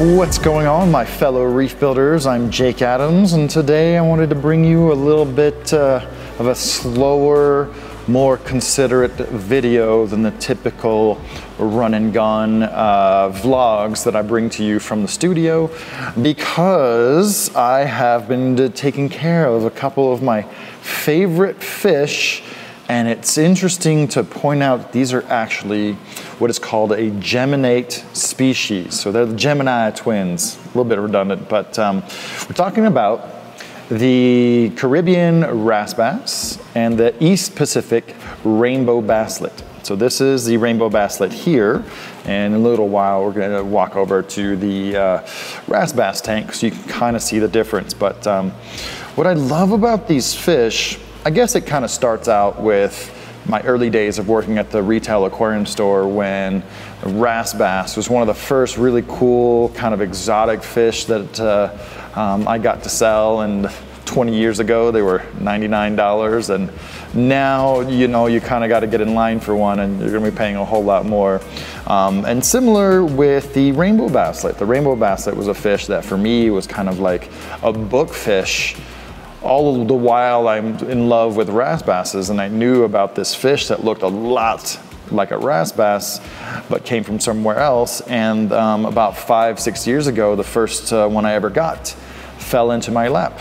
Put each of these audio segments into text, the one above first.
What's going on, my fellow reef builders? I'm Jake Adams, and today I wanted to bring you a little bit of a slower, more considerate video than the typical run and gun vlogs that I bring to you from the studio, because I have been taking care of a couple of my favorite fish. And it's interesting to point out these are actually what is called a geminate species. So they're the Gemini twins, a little bit redundant, but we're talking about the Caribbean wrasse bass and the East Pacific rainbow basslet. So this is the rainbow basslet here, and in a little while we're going to walk over to the wrasse bass tank so you can kind of see the difference. But what I love about these fish, I guess it kind of starts out with my early days of working at the retail aquarium store, when wrasse bass was one of the first really cool kind of exotic fish that I got to sell. And 20 years ago they were $99, and now you kind of got to get in line for one and you're going to be paying a whole lot more. And similar with the rainbow basslet. The rainbow basslet was a fish that for me was kind of like a book fish. All the while I'm in love with wrasse basses, and I knew about this fish that looked a lot like a wrasse bass but came from somewhere else. And about 5-6 years ago, the first one I ever got fell into my lap.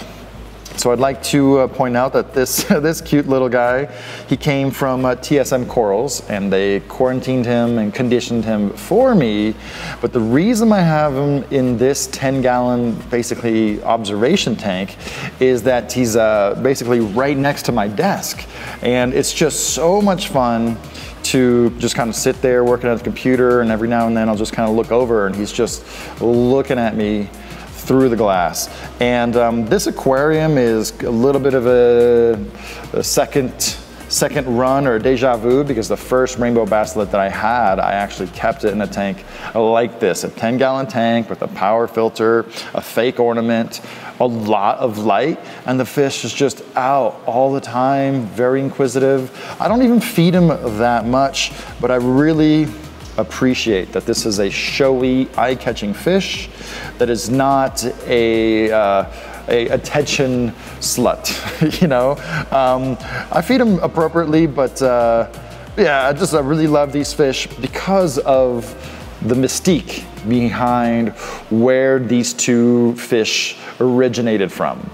So I'd like to point out that this cute little guy, he came from TSM Corals, and they quarantined him and conditioned him for me. But the reason I have him in this 10-gallon basically observation tank is that he's basically right next to my desk, and it's just so much fun to just kind of sit there working at the computer, and every now and then I'll just kind of look over and he's just looking at me through the glass. And this aquarium is a little bit of a second run, or a deja vu, because the first rainbow basslet that I had, I actually kept it in a tank like this, a 10-gallon tank with a power filter, a fake ornament, a lot of light, and the fish is just out all the time, very inquisitive. I don't even feed him that much, but I really appreciate that this is a showy, eye-catching fish that is not a attention slut. I feed them appropriately, but yeah, I really love these fish because of the mystique behind where these two fish originated from.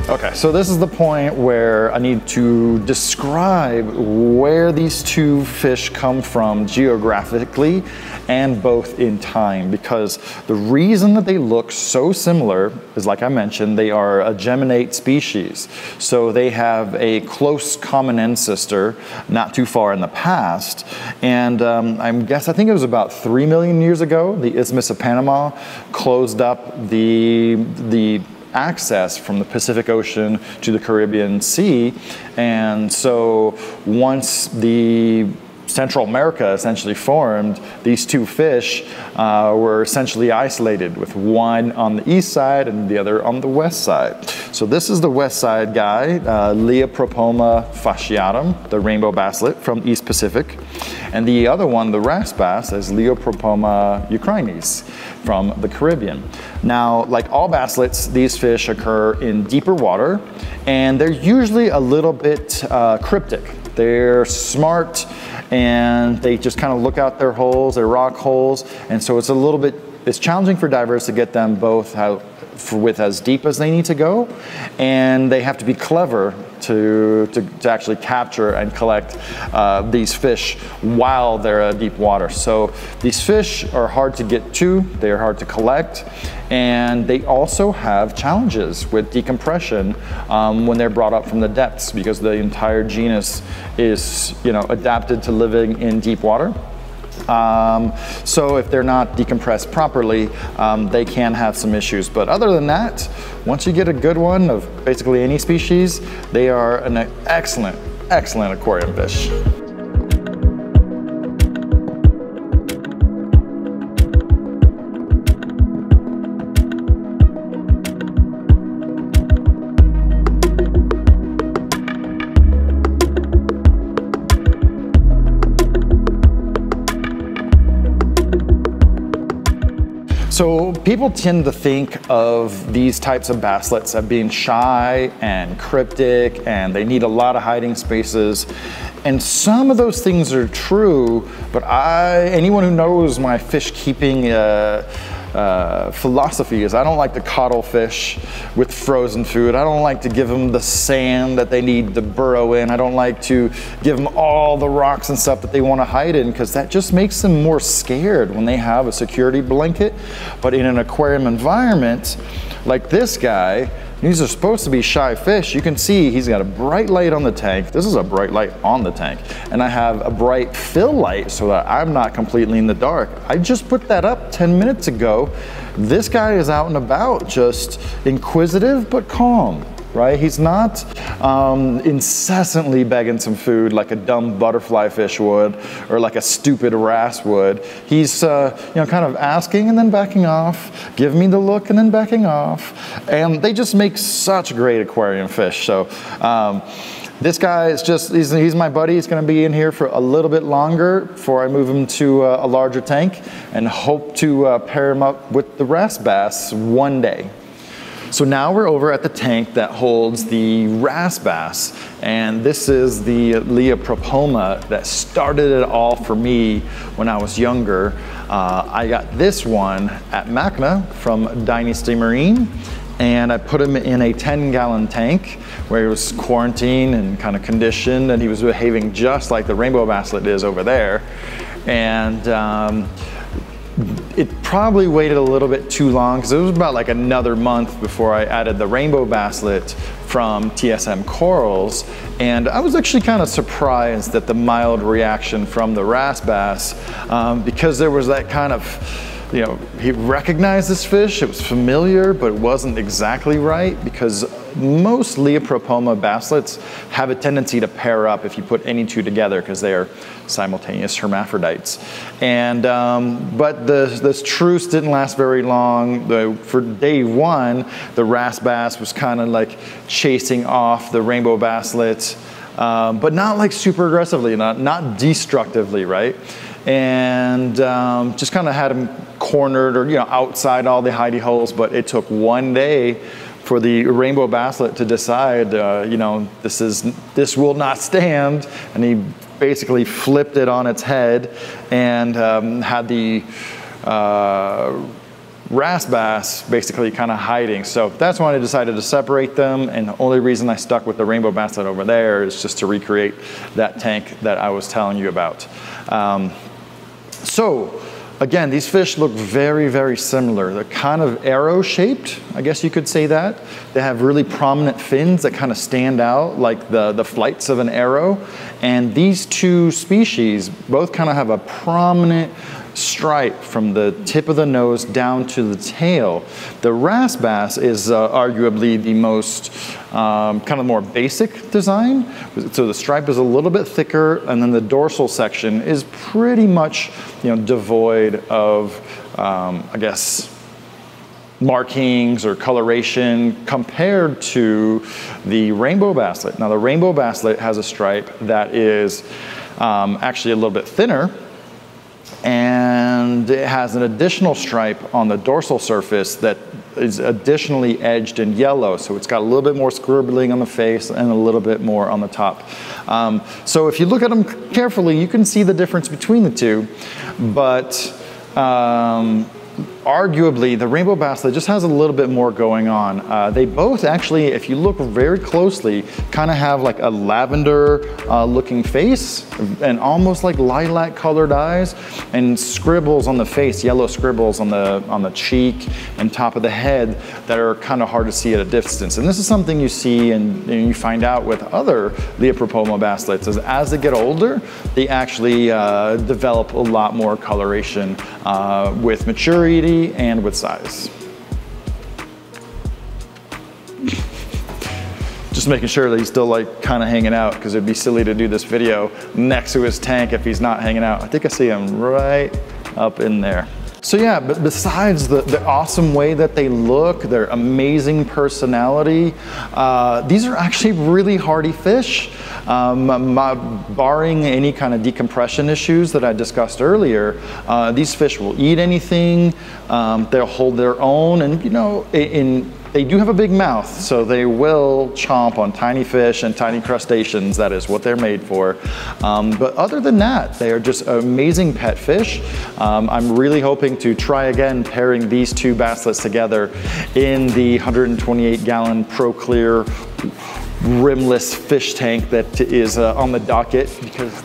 Okay, so this is the point where I need to describe where these two fish come from geographically and both in time, because the reason that they look so similar is, like I mentioned, they are a geminate species. So they have a close common ancestor not too far in the past. And I think it was about 3 million years ago, the Isthmus of Panama closed up the access from the Pacific Ocean to the Caribbean Sea. And so once the Central America essentially formed, these two fish were essentially isolated, with one on the east side and the other on the west side. So this is the west side guy, Leopropoma fasciatum, the rainbow basslet from East Pacific. And the other one, the wrasse bass, is Leopropoma eucrines from the Caribbean. Now, like all basslets, these fish occur in deeper water, and they're usually a little bit cryptic. They're smart, and they just kind of look out their holes, their rock holes, and so it's challenging for divers to get them both with as deep as they need to go, and they have to be clever to actually capture and collect these fish while they're at deep water. So these fish are hard to get to, they are hard to collect, and they also have challenges with decompression when they're brought up from the depths, because the entire genus is, you know, adapted to living in deep water. So if they're not decompressed properly, they can have some issues. But other than that, once you get a good one of basically any species, they are an excellent, excellent aquarium fish. So people tend to think of these types of basslets as being shy and cryptic, and they need a lot of hiding spaces. And some of those things are true, but anyone who knows my fish keeping philosophy is I don't like to coddle fish with frozen food. I don't like to give them the sand that they need to burrow in. I don't like to give them all the rocks and stuff that they want to hide in, because that just makes them more scared when they have a security blanket. But in an aquarium environment like this guy, these are supposed to be shy fish. You can see he's got a bright light on the tank. This is a bright light on the tank. And I have a bright fill light so that I'm not completely in the dark. I just put that up 10 minutes ago. This guy is out and about, just inquisitive but calm, right? He's not incessantly begging some food like a dumb butterfly fish would, or like a stupid wrasse would. He's you know, kind of asking and then backing off, giving me the look and then backing off. And they just make such great aquarium fish. So this guy is just, he's my buddy. He's gonna be in here for a little bit longer before I move him to a larger tank, and hope to pair him up with the wrasse bass one day. So now we're over at the tank that holds the wrasse bass, and this is the Leopropoma that started it all for me when I was younger. I got this one at Macna from Dynasty Marine, and I put him in a 10-gallon tank where he was quarantined and kind of conditioned, and he was behaving just like the rainbow basslet is over there. And it probably waited a little bit too long, because it was about like another month before I added the rainbow basslet from TSM Corals. And I was actually kind of surprised at the mild reaction from the wrasse bass, because there was that kind of, you know, he recognized this fish, it was familiar, but it wasn't exactly right, because most Leopropoma basslets have a tendency to pair up if you put any two together, because they are simultaneous hermaphrodites. And but this truce didn't last very long. For day one, the wrasse bass was kind of like chasing off the rainbow basslet, but not like super aggressively, not destructively, right? And just kind of had him cornered, or, you know, outside all the hidey holes. But it took one day for the rainbow basslet to decide, you know, this will not stand, and he basically flipped it on its head and had the wrasse bass basically kind of hiding. So that's when I decided to separate them, and the only reason I stuck with the rainbow basslet over there is just to recreate that tank that I was telling you about. So again, these fish look very, very similar. They're kind of arrow-shaped, I guess you could say that. They have really prominent fins that kind of stand out like the flights of an arrow. And these two species both kind of have a prominent stripe from the tip of the nose down to the tail. The wrasse bass is arguably the most kind of more basic design. So the stripe is a little bit thicker, and then the dorsal section is pretty much, you know, devoid of, I guess, markings or coloration compared to the rainbow basslet. Now the rainbow basslet has a stripe that is actually a little bit thinner, and it has an additional stripe on the dorsal surface that is additionally edged in yellow. So it's got a little bit more scribbling on the face and a little bit more on the top. So if you look at them carefully, you can see the difference between the two. But arguably, the rainbow basslet just has a little bit more going on. They both actually, if you look very closely, kind of have like a lavender looking face and almost like lilac colored eyes, and scribbles on the face, yellow scribbles on the cheek and top of the head that are kind of hard to see at a distance. And this is something you see and you find out with other Leopropoma basslets, is as they get older, they actually develop a lot more coloration with maturity and with size. Just making sure that he's still like kind of hanging out, because it'd be silly to do this video next to his tank if he's not hanging out. I think I see him right up in there. So yeah, but besides the awesome way that they look, their amazing personality, these are actually really hardy fish. Barring any kind of decompression issues that I discussed earlier, these fish will eat anything, they'll hold their own, and you know, they do have a big mouth, so they will chomp on tiny fish and tiny crustaceans. That is what they're made for. But other than that, they are just amazing pet fish. I'm really hoping to try again pairing these two basslets together in the 128-gallon Pro Clear rimless fish tank that is on the docket,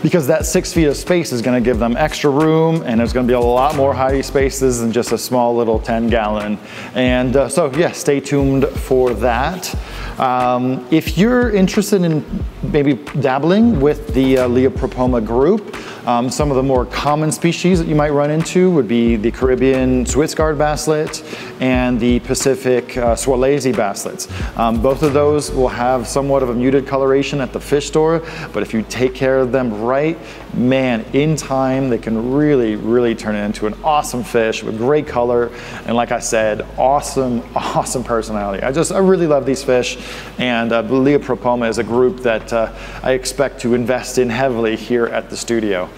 because that 6 feet of space is going to give them extra room, and there's going to be a lot more hidey spaces than just a small little 10-gallon. And so yeah, stay tuned for that. If you're interested in maybe dabbling with the Leopropoma group, some of the more common species that you might run into would be the Caribbean Swissguard basslet and the Pacific Swalesi basslets. Both of those will have somewhat of a muted coloration at the fish store, but if you take care of them right, man, in time they can really, really turn it into an awesome fish with great color, and like I said, awesome, awesome personality. I really love these fish, and Leopropoma is a group that I expect to invest in heavily here at the studio.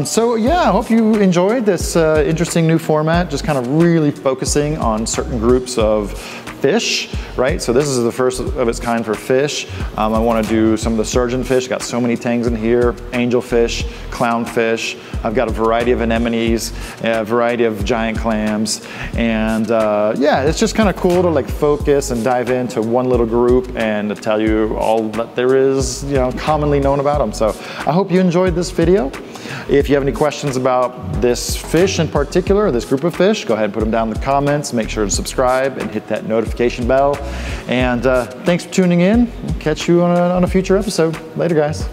So yeah, I hope you enjoyed this interesting new format, just kind of really focusing on certain groups of fish, right? So this is the first of its kind for fish. I want to do some of the surgeonfish. Got so many tangs in here: angelfish, clownfish. I've got a variety of anemones, a variety of giant clams, and yeah, it's just kind of cool to like focus and dive into one little group and to tell you all that there is, you know, commonly known about them. So I hope you enjoyed this video. If you have any questions about this fish in particular, or this group of fish, go ahead and put them down in the comments. Make sure to subscribe and hit that notification bell. And thanks for tuning in. We'll catch you on a future episode. Later, guys.